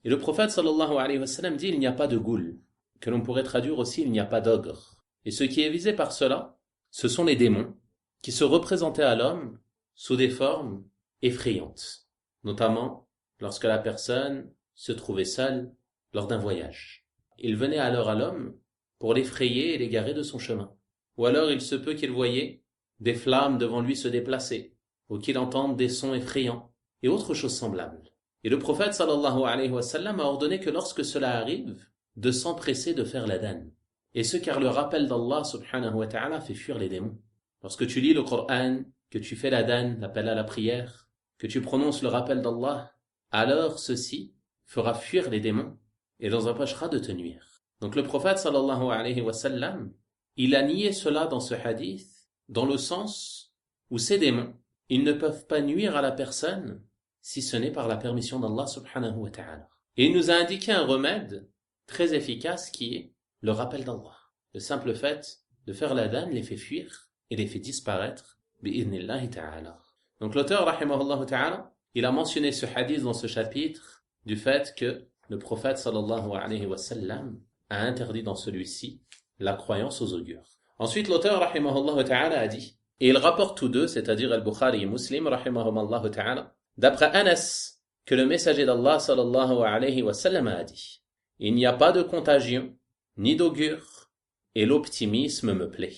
Speaker 1: Et le prophète sallallahu alayhi wa sallam dit il n'y a pas de goul, que l'on pourrait traduire aussi il n'y a pas d'ogre. Et ce qui est visé par cela, ce sont les démons qui se représentaient à l'homme sous des formes effrayantes, notamment lorsque la personne se trouvait seule lors d'un voyage. Il venait alors à l'homme pour l'effrayer et l'égarer de son chemin. Ou alors il se peut qu'il voyait des flammes devant lui se déplacer, ou qu'il entende des sons effrayants, et autres choses semblables. Et le prophète sallallahu alayhi wa sallam a ordonné que lorsque cela arrive, de s'empresser de faire l'adhan. Et ce car le rappel d'Allah subhanahu wa ta'ala fait fuir les démons. Lorsque tu lis le Coran, que tu fais l'adhan, l'appel à la prière, que tu prononces le rappel d'Allah, alors ceci fera fuir les démons et les empêchera de te nuire. Donc le prophète sallallahu alayhi wa sallam, il a nié cela dans ce hadith, dans le sens où ces démons, ils ne peuvent pas nuire à la personne si ce n'est par la permission d'Allah subhanahu wa ta'ala. Et il nous a indiqué un remède très efficace qui est le rappel d'Allah. Le simple fait de faire l'adhan les fait fuir et les fait disparaître bi'idhnillahi ta'ala. Donc l'auteur rahimahullah ta'ala, il a mentionné ce hadith dans ce chapitre du fait que le prophète sallallahu alayhi wa sallam a interdit dans celui-ci la croyance aux augures. Ensuite l'auteur rahimahullah ta'ala a dit, et il rapporte tous deux, c'est-à-dire Al-Bukhari et Muslim rahimahumullah ta'ala, d'après Anas, que le messager d'Allah sallallahu alayhi wa sallam a dit, il n'y a pas de contagion, ni d'augure, et l'optimisme me plaît.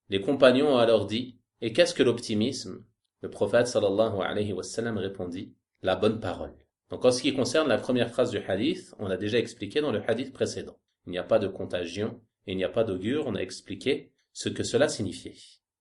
Speaker 1: Les compagnons ont alors dit, et qu'est-ce que l'optimisme? Le prophète sallallahu alayhi wa sallam répondit, la bonne parole. Donc en ce qui concerne la première phrase du hadith, on l'a déjà expliqué dans le hadith précédent. Il n'y a pas de contagion, et il n'y a pas d'augure, on a expliqué ce que cela signifiait.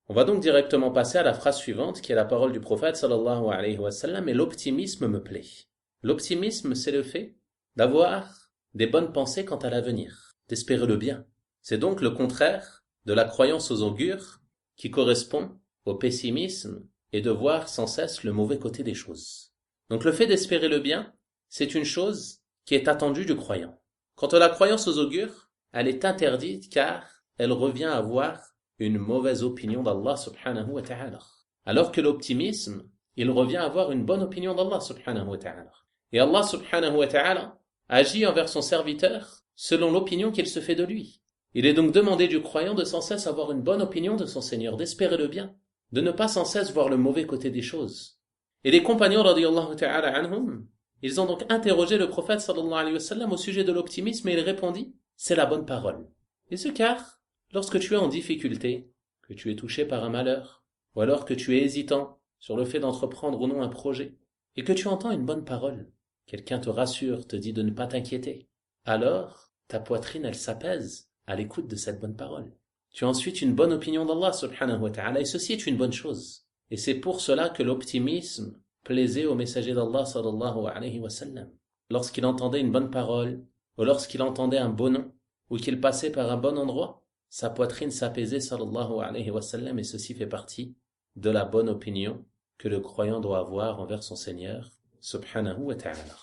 Speaker 1: On va donc directement passer à la phrase suivante, qui est la parole du prophète sallallahu alayhi wa sallam, et l'optimisme me plaît. L'optimisme, c'est le fait d'avoir des bonnes pensées quant à l'avenir, d'espérer le bien. C'est donc le contraire de la croyance aux augures, qui correspond au pessimisme et de voir sans cesse le mauvais côté des choses. Donc le fait d'espérer le bien, c'est une chose qui est attendue du croyant. Quant à la croyance aux augures, elle est interdite car elle revient à avoir une mauvaise opinion d'Allah subhanahu wa ta'ala. Alors que l'optimisme, il revient à avoir une bonne opinion d'Allah subhanahu wa ta'ala. Et Allah subhanahu wa ta'ala agit envers son serviteur selon l'opinion qu'il se fait de lui. Il est donc demandé du croyant de sans cesse avoir une bonne opinion de son Seigneur, d'espérer le bien, de ne pas sans cesse voir le mauvais côté des choses. Et les compagnons radiyallahu ta'ala anhum, ils ont donc interrogé le prophète sallallahu alayhi wa sallam au sujet de l'optimisme et il répondit, c'est la bonne parole. Et ce car, lorsque tu es en difficulté, que tu es touché par un malheur, ou alors que tu es hésitant sur le fait d'entreprendre ou non un projet, et que tu entends une bonne parole, quelqu'un te rassure, te dit de ne pas t'inquiéter, alors ta poitrine elle s'apaise à l'écoute de cette bonne parole. Tu as ensuite une bonne opinion d'Allah subhanahu wa ta'ala, et ceci est une bonne chose. Et c'est pour cela que l'optimisme plaisait au messager d'Allah sallallahu alayhi wa sallam. Lorsqu'il entendait une bonne parole, ou lorsqu'il entendait un bon nom, ou qu'il passait par un bon endroit, sa poitrine s'apaisait sallallahu alayhi wa sallam, et ceci fait partie de la bonne opinion que le croyant doit avoir envers son Seigneur, subhanahu wa ta'ala.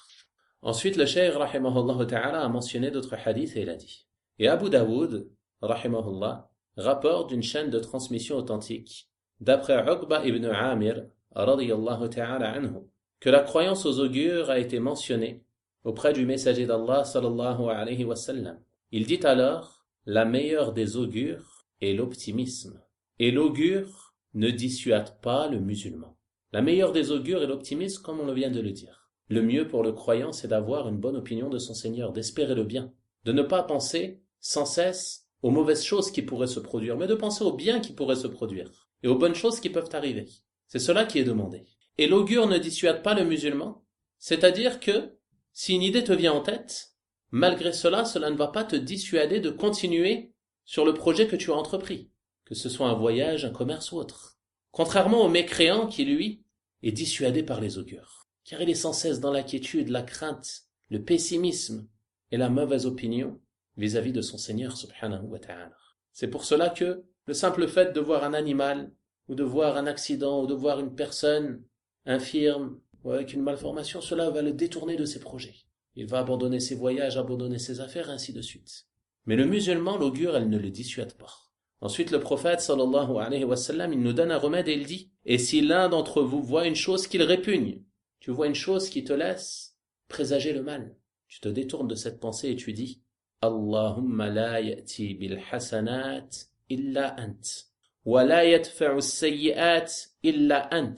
Speaker 1: Ensuite, le Cheikh, rahimahullah ta'ala, a mentionné d'autres hadiths et il a dit. Et Abu Daoud, rahimahullah, rapporte d'une chaîne de transmission authentique, d'après Uqba ibn Amir, radiyallahu ta'ala anhu, que la croyance aux augures a été mentionnée auprès du messager d'Allah, sallallahu alayhi wa sallam. Il dit alors, la meilleure des augures est l'optimisme. Et l'augure ne dissuade pas le musulman. La meilleure des augures est l'optimisme, comme on vient de le dire. Le mieux pour le croyant, c'est d'avoir une bonne opinion de son Seigneur, d'espérer le bien, de ne pas penser sans cesse aux mauvaises choses qui pourraient se produire, mais de penser au bien qui pourrait se produire et aux bonnes choses qui peuvent arriver. C'est cela qui est demandé. Et l'augure ne dissuade pas le musulman, c'est-à-dire que si une idée te vient en tête, malgré cela, cela ne va pas te dissuader de continuer sur le projet que tu as entrepris, que ce soit un voyage, un commerce ou autre. Contrairement au mécréant qui, lui, est dissuadé par les augures, car il est sans cesse dans l'inquiétude, la crainte, le pessimisme et la mauvaise opinion vis-à-vis de son Seigneur subhanahu wa ta'ala. C'est pour cela que le simple fait de voir un animal, ou de voir un accident, ou de voir une personne infirme, ou avec une malformation, cela va le détourner de ses projets. Il va abandonner ses voyages, abandonner ses affaires, et ainsi de suite. Mais le musulman, l'augure, elle ne le dissuade pas. Ensuite, le prophète, sallallahu alayhi wa sallam, il nous donne un remède et il dit, et si l'un d'entre vous voit une chose qu'il répugne, tu vois une chose qui te laisse présager le mal, tu te détournes de cette pensée et tu dis, Allahumma la ya'ti bil hasanat illa ant, wa la yadfa'u as-sayyi'at illa ant,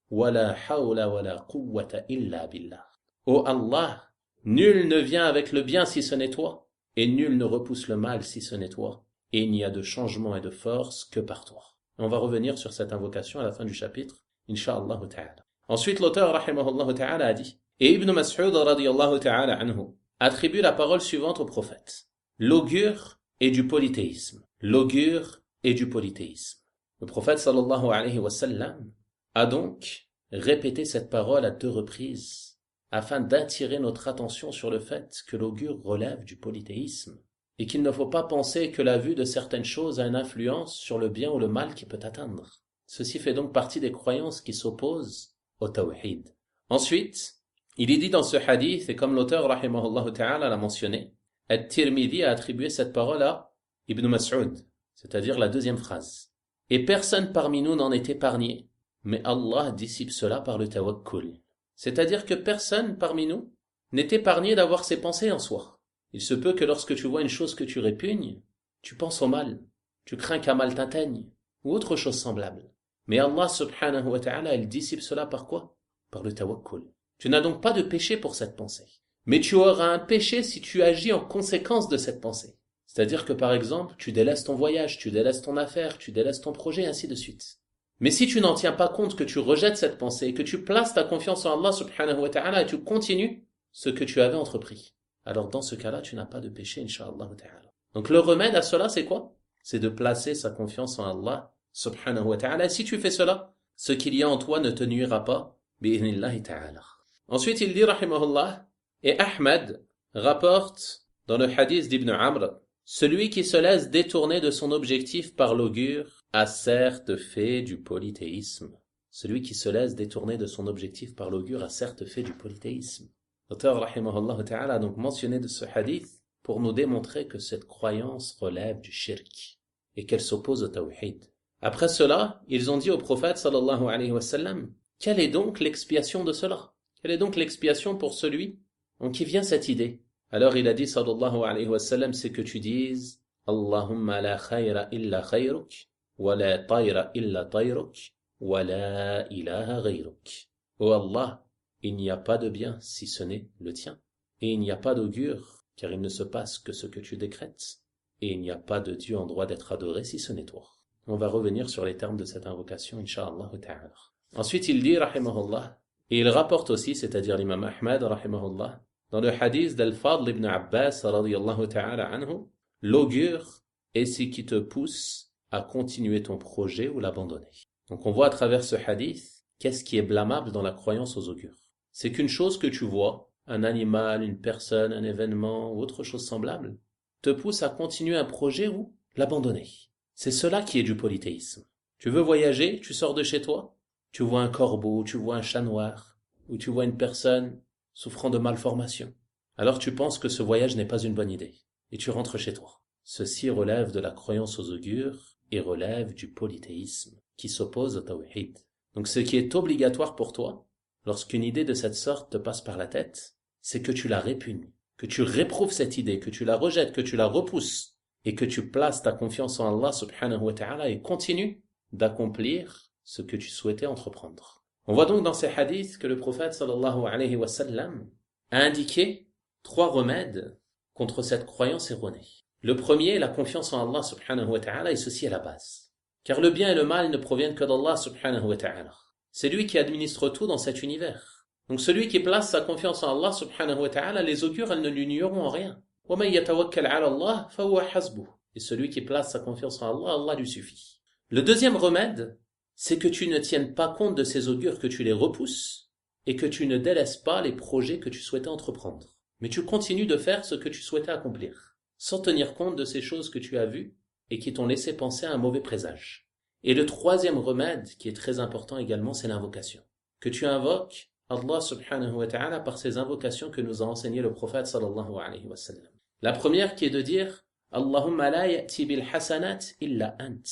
Speaker 1: wa la hawla wa la quwwata illa billah. Ô Allah, nul ne vient avec le bien si ce n'est toi, et nul ne repousse le mal si ce n'est toi, et il n'y a de changement et de force que par toi. On va revenir sur cette invocation à la fin du chapitre, Inch'Allah ta'ala. Ensuite, l'auteur, rahimahullah ta'ala, a dit, et Ibn Mas'ud, radiyallahu ta'ala anhu, attribue la parole suivante au prophète. L'augure est du polythéisme. L'augure est du polythéisme. Le prophète, sallallahu alayhi wa sallam, a donc répété cette parole à 2 reprises, afin d'attirer notre attention sur le fait que l'augure relève du polythéisme, et qu'il ne faut pas penser que la vue de certaines choses a une influence sur le bien ou le mal qui peut atteindre. Ceci fait donc partie des croyances qui s'opposent au tawhid. Ensuite, il est dit dans ce hadith, et comme l'auteur rahimahullah ta'ala l'a mentionné, At-Tirmidhi a attribué cette parole à Ibn Mas'ud, c'est-à-dire la 2e phrase. Et personne parmi nous n'en est épargné, mais Allah dissipe cela par le tawakkul. C'est-à-dire que personne parmi nous n'est épargné d'avoir ses pensées en soi. Il se peut que lorsque tu vois une chose que tu répugnes, tu penses au mal, tu crains qu'un mal t'atteigne, ou autre chose semblable. Mais Allah subhanahu wa ta'ala, il dissipe cela par quoi? Par le tawakkul. Tu n'as donc pas de péché pour cette pensée. Mais tu auras un péché si tu agis en conséquence de cette pensée. C'est-à-dire que par exemple, tu délaisses ton voyage, tu délaisses ton affaire, tu délaisses ton projet, ainsi de suite. Mais si tu n'en tiens pas compte, que tu rejettes cette pensée, et que tu places ta confiance en Allah subhanahu wa ta'ala et tu continues ce que tu avais entrepris, alors dans ce cas-là, tu n'as pas de péché, incha'Allah ta'ala. Donc le remède à cela, c'est quoi? C'est de placer sa confiance en Allah subhanahu wa ta'ala. Et si tu fais cela, ce qu'il y a en toi ne te nuira pas, bi'idhnillahi ta'ala. Ensuite, il dit, rahimahullah, et Ahmad rapporte dans le hadith d'Ibn Amr, celui qui se laisse détourner de son objectif par l'augure a certes fait du polythéisme. Celui qui se laisse détourner de son objectif par l'augure a certes fait du polythéisme. L'auteur, rahimahullah ta'ala, a donc mentionné de ce hadith pour nous démontrer que cette croyance relève du shirk et qu'elle s'oppose au tawhid. Après cela, ils ont dit au prophète, sallallahu alayhi wa sallam, quelle est donc l'expiation de cela? Quelle est donc l'expiation pour celui en qui vient cette idée? Alors il a dit, sallallahu alayhi wa sallam, c'est que tu dises, Allahumma la khayra illa khayruk, wa la tayra illa tayruk, wa la ilaha ghayruk. Oh Allah, il n'y a pas de bien si ce n'est le tien, et il n'y a pas d'augure, car il ne se passe que ce que tu décrètes, et il n'y a pas de Dieu en droit d'être adoré si ce n'est toi. On va revenir sur les termes de cette invocation, incha'Allah ta'ala. Ensuite il dit, rahimahullah, et il rapporte aussi, c'est-à-dire l'imam Ahmad, rahimahullah, dans le hadith d'Al-Fadl ibn Abbas, radiyallahu ta'ala anhu, l'augure est ce qui te pousse à continuer ton projet ou l'abandonner. Donc on voit à travers ce hadith, qu'est-ce qui est blâmable dans la croyance aux augures? C'est qu'une chose que tu vois, un animal, une personne, un événement ou autre chose semblable, te pousse à continuer un projet ou l'abandonner. C'est cela qui est du polythéisme. Tu veux voyager, tu sors de chez toi, tu vois un corbeau, tu vois un chat noir, ou tu vois une personne souffrant de malformation. Alors tu penses que ce voyage n'est pas une bonne idée, et tu rentres chez toi. Ceci relève de la croyance aux augures et relève du polythéisme, qui s'oppose au tawhid. Donc ce qui est obligatoire pour toi, lorsqu'une idée de cette sorte te passe par la tête, c'est que tu la répugnes, que tu réprouves cette idée, que tu la rejettes, que tu la repousses, et que tu places ta confiance en Allah subhanahu wa ta'ala et continues d'accomplir ce que tu souhaitais entreprendre. On voit donc dans ces hadiths que le prophète sallallahu alayhi wa sallam a indiqué 3 remèdes contre cette croyance erronée. Le premier, la confiance en Allah subhanahu wa ta'ala, et ceci est la base. Car le bien et le mal ne proviennent que d'Allah subhanahu wa ta'ala. C'est lui qui administre tout dans cet univers. Donc celui qui place sa confiance en Allah subhanahu wa ta'ala, les augures, elles ne lui nuiront en rien. وَمَنْ يَتَوَكَّلْ عَلَى اللَّهِ فَهُوَ حَسْبُهُ. Et celui qui place sa confiance en Allah, Allah lui suffit. Le deuxième remède, c'est que tu ne tiennes pas compte de ces augures, que tu les repousses, et que tu ne délaisses pas les projets que tu souhaitais entreprendre. Mais tu continues de faire ce que tu souhaitais accomplir, sans tenir compte de ces choses que tu as vues et qui t'ont laissé penser à un mauvais présage. Et le troisième remède, qui est très important également, c'est l'invocation. Que tu invoques Allah subhanahu wa ta'ala par ces invocations que nous a enseigné le prophète sallallahu alayhi wa sallam. La première qui est de dire Allahumma la ya'ti bil hasanat illa ant,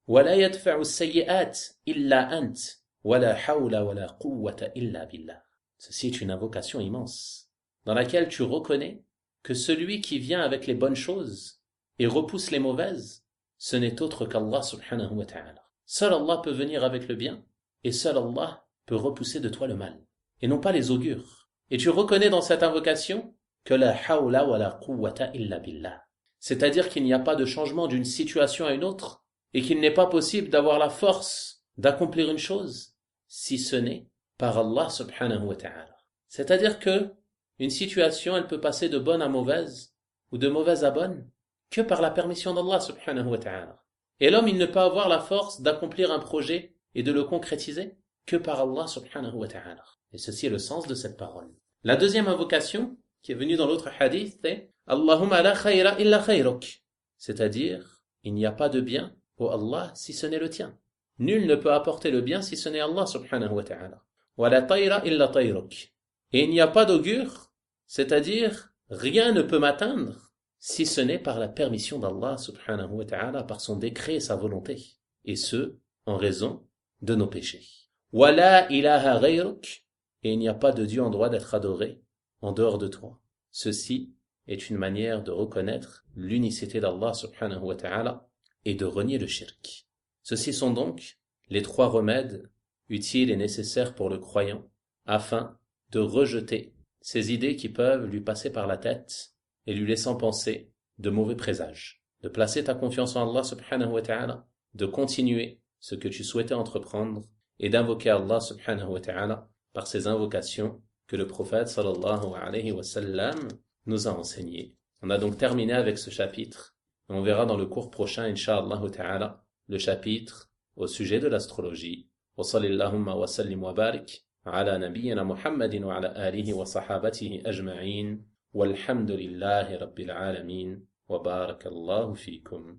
Speaker 1: wa la yadfa'u as-sayyi'at illa ant, wa la hawla wa la quwwata illa billah. Ceci est une invocation immense, dans laquelle tu reconnais que celui qui vient avec les bonnes choses et repousse les mauvaises, ce n'est autre qu'Allah subhanahu wa ta'ala. Seul Allah peut venir avec le bien, et seul Allah peut repousser de toi le mal, et non pas les augures. Et tu reconnais dans cette invocation que la hawla wa la quwwata illa billah. C'est-à-dire qu'il n'y a pas de changement d'une situation à une autre, et qu'il n'est pas possible d'avoir la force d'accomplir une chose, si ce n'est par Allah subhanahu wa ta'ala. C'est-à-dire que une situation, elle peut passer de bonne à mauvaise, ou de mauvaise à bonne, que par la permission d'Allah subhanahu wa ta'ala. Et l'homme, il ne peut avoir la force d'accomplir un projet et de le concrétiser que par Allah subhanahu wa ta'ala. Et ceci est le sens de cette parole. La deuxième invocation, qui est venue dans l'autre hadith, c'est Allahumma la khayra illa khayruk. C'est-à-dire, il n'y a pas de bien, ô Allah, si ce n'est le tien. Nul ne peut apporter le bien si ce n'est Allah subhanahu wa ta'ala. Wa la tayra illa tayruk. Et il n'y a pas d'augure, c'est-à-dire, rien ne peut m'atteindre si ce n'est par la permission d'Allah subhanahu wa ta'ala, par son décret et sa volonté, et ce, en raison de nos péchés. Wa la ilaha ghayruk, et il n'y a pas de Dieu en droit d'être adoré en dehors de toi. Ceci est une manière de reconnaître l'unicité d'Allah subhanahu wa ta'ala et de renier le shirk. Ceci sont donc les 3 remèdes utiles et nécessaires pour le croyant afin de rejeter ces idées qui peuvent lui passer par la tête et lui laissant penser de mauvais présages, de placer ta confiance en Allah subhanahu wa ta'ala, de continuer ce que tu souhaitais entreprendre et d'invoquer Allah subhanahu wa ta'ala par ces invocations que le prophète sallallahu alayhi wa sallam nous a enseignées. On a donc terminé avec ce chapitre et on verra dans le cours prochain, incha'Allah ta'ala, le chapitre au sujet de l'astrologie. Wa sallallahu wa sallim wa barik ala nabiyyina Muhammadin wa ala alihi wa sahabatihi ajma'in. والحمد لله رب العالمين وبارك الله فيكم